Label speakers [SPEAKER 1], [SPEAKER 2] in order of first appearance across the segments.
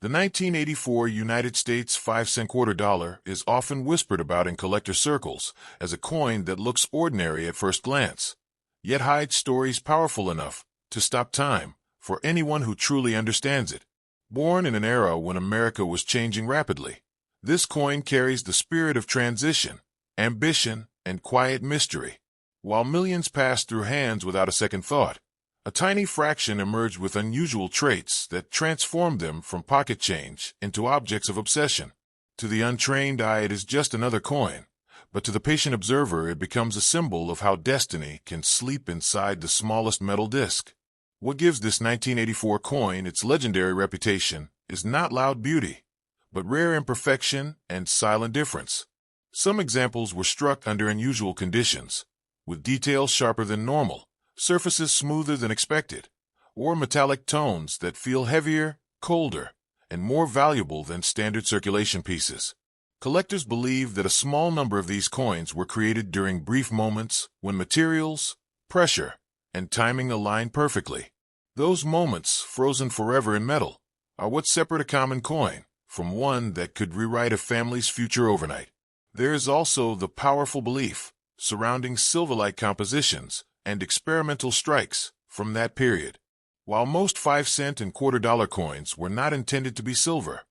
[SPEAKER 1] The 1984 United States 5-cent quarter dollar is often whispered about in collector circles as a coin that looks ordinary at first glance, yet hides stories powerful enough to stop time for anyone who truly understands it. Born in an era when America was changing rapidly, this coin carries the spirit of transition, ambition, and quiet mystery. While millions passed through hands without a second thought, a tiny fraction emerged with unusual traits that transformed them from pocket change into objects of obsession. To the untrained eye, it is just another coin, but to the patient observer, it becomes a symbol of how destiny can sleep inside the smallest metal disc. What gives this 1984 coin its legendary reputation is not loud beauty, but rare imperfection and silent difference. Some examples were struck under unusual conditions, with details sharper than normal, surfaces smoother than expected, or metallic tones that feel heavier, colder, and more valuable than standard circulation pieces. Collectors believe that a small number of these coins were created during brief moments when materials, pressure, and timing align perfectly. Those moments, frozen forever in metal, are what separate a common coin from one that could rewrite a family's future overnight. There is also the powerful belief surrounding silver-like compositions and experimental strikes from that period. While most 5-cent and quarter-dollar coins were not intended to be silver,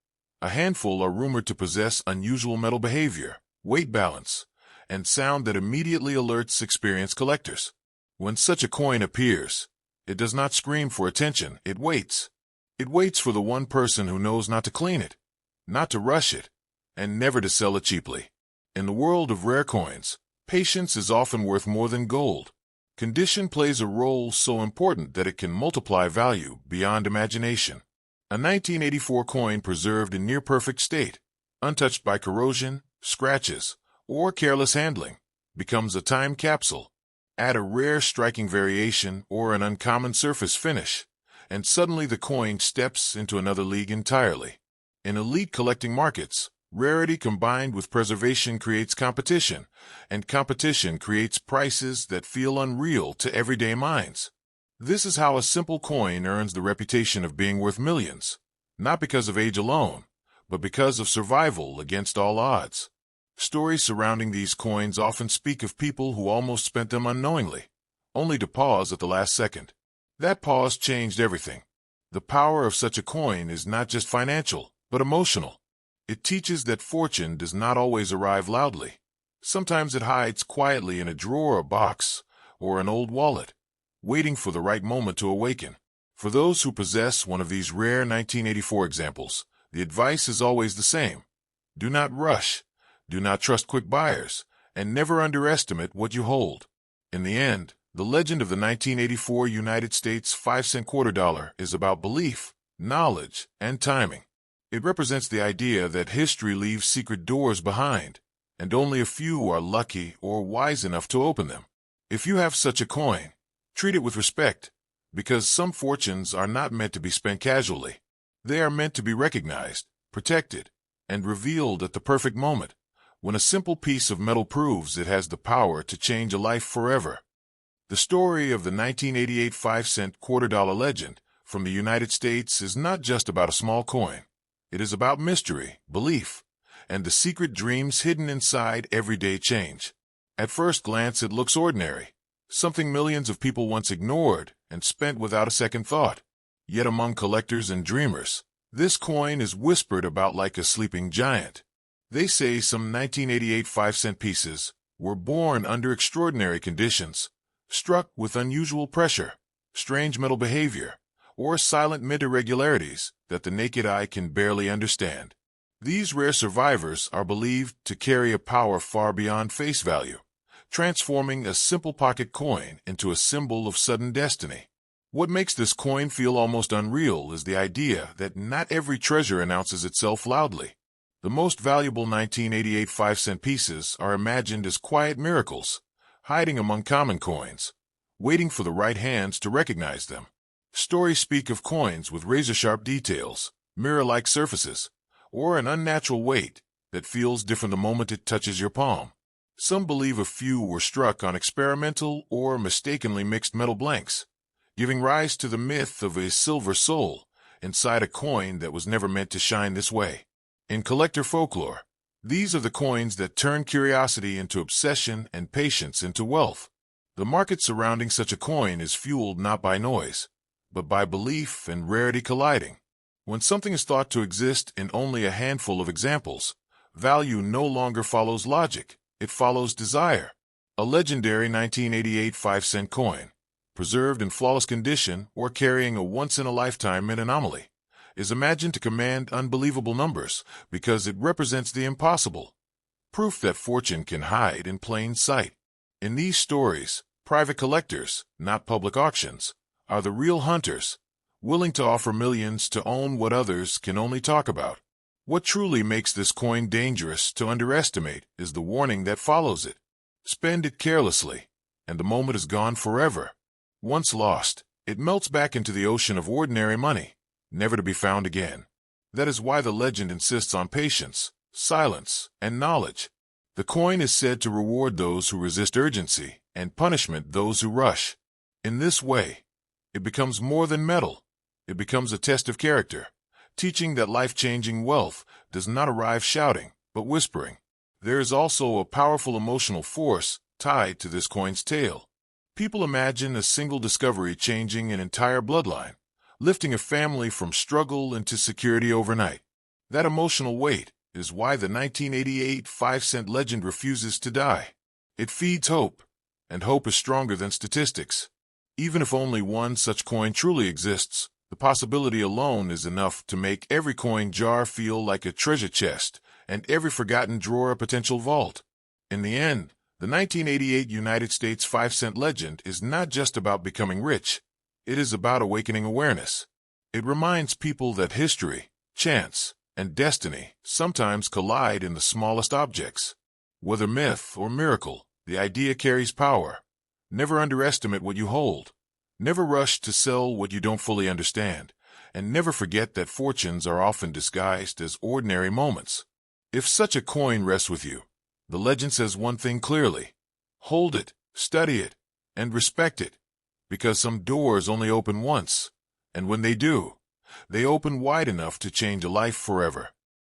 [SPEAKER 1] a handful are rumored to possess unusual metal behavior, weight balance, and sound that immediately alerts experienced collectors. When such a coin appears, it does not scream for attention, it waits. It waits for the one person who knows not to clean it, not to rush it, and never to sell it cheaply. In the world of rare coins, patience is often worth more than gold. Condition plays a role so important that it can multiply value beyond imagination. A 1984 coin preserved in near-perfect state, untouched by corrosion, scratches, or careless handling, becomes a time capsule. Add a rare striking variation or an uncommon surface finish, and suddenly the coin steps into another league entirely. In elite collecting markets, rarity combined with preservation creates competition, and competition creates prices that feel unreal to everyday minds. This is how a simple coin earns the reputation of being worth millions, not because of age alone, but because of survival against all odds. Stories surrounding these coins often speak of people who almost spent them unknowingly, only to pause at the last second. That pause changed everything. The power of such a coin is not just financial, but emotional. It teaches that fortune does not always arrive loudly. Sometimes it hides quietly in a drawer or box, or an old wallet, waiting for the right moment to awaken. For those who possess one of these rare 1984 examples, the advice is always the same. Do not rush, do not trust quick buyers, and never underestimate what you hold. In the end, the legend of the 1984 United States 5-cent quarter dollar is about belief, knowledge, and timing. It represents the idea that history leaves secret doors behind, and only a few are lucky or wise enough to open them. If you have such a coin, treat it with respect, because some fortunes are not meant to be spent casually. They are meant to be recognized, protected, and revealed at the perfect moment, when a simple piece of metal proves it has the power to change a life forever. The story of the 1988 5-cent quarter dollar legend from the United States is not just about a small coin. It is about mystery, belief, and the secret dreams hidden inside everyday change. At first glance, it looks ordinary, something millions of people once ignored and spent without a second thought. Yet among collectors and dreamers, this coin is whispered about like a sleeping giant. They say some 1988 5-cent pieces were born under extraordinary conditions, struck with unusual pressure, strange metal behavior, or silent mint irregularities that the naked eye can barely understand. These rare survivors are believed to carry a power far beyond face value, transforming a simple pocket coin into a symbol of sudden destiny. What makes this coin feel almost unreal is the idea that not every treasure announces itself loudly. The most valuable 1988 5-cent pieces are imagined as quiet miracles, hiding among common coins, waiting for the right hands to recognize them. Stories speak of coins with razor-sharp details, mirror-like surfaces, or an unnatural weight that feels different the moment it touches your palm. Some believe a few were struck on experimental or mistakenly mixed metal blanks, giving rise to the myth of a silver soul inside a coin that was never meant to shine this way. In collector folklore, these are the coins that turn curiosity into obsession and patience into wealth. The market surrounding such a coin is fueled not by noise, but by belief and rarity colliding. When something is thought to exist in only a handful of examples, value no longer follows logic, it follows desire. A legendary 1988 5-cent coin, preserved in flawless condition or carrying a once-in-a-lifetime mint anomaly, is imagined to command unbelievable numbers because it represents the impossible, proof that fortune can hide in plain sight. In these stories, private collectors, not public auctions, are the real hunters, willing to offer millions to own what others can only talk about. What truly makes this coin dangerous to underestimate is the warning that follows it. Spend it carelessly, and the moment is gone forever. Once lost, it melts back into the ocean of ordinary money, never to be found again. That is why the legend insists on patience, silence, and knowledge. The coin is said to reward those who resist urgency and punishment those who rush. In this way, it becomes more than metal. It becomes a test of character, teaching that life-changing wealth does not arrive shouting, but whispering. There is also a powerful emotional force tied to this coin's tale. People imagine a single discovery changing an entire bloodline, lifting a family from struggle into security overnight. That emotional weight is why the 1988 5-cent legend refuses to die. It feeds hope, and hope is stronger than statistics. Even if only one such coin truly exists, the possibility alone is enough to make every coin jar feel like a treasure chest, and every forgotten drawer a potential vault. In the end, the 1988 United States 5-cent legend is not just about becoming rich. It is about awakening awareness. It reminds people that history, chance, and destiny sometimes collide in the smallest objects. Whether myth or miracle, the idea carries power. Never underestimate what you hold. Never rush to sell what you don't fully understand. And never forget that fortunes are often disguised as ordinary moments. If such a coin rests with you, the legend says one thing clearly: hold it, study it, and respect it, because some doors only open once, and when they do, they open wide enough to change a life forever.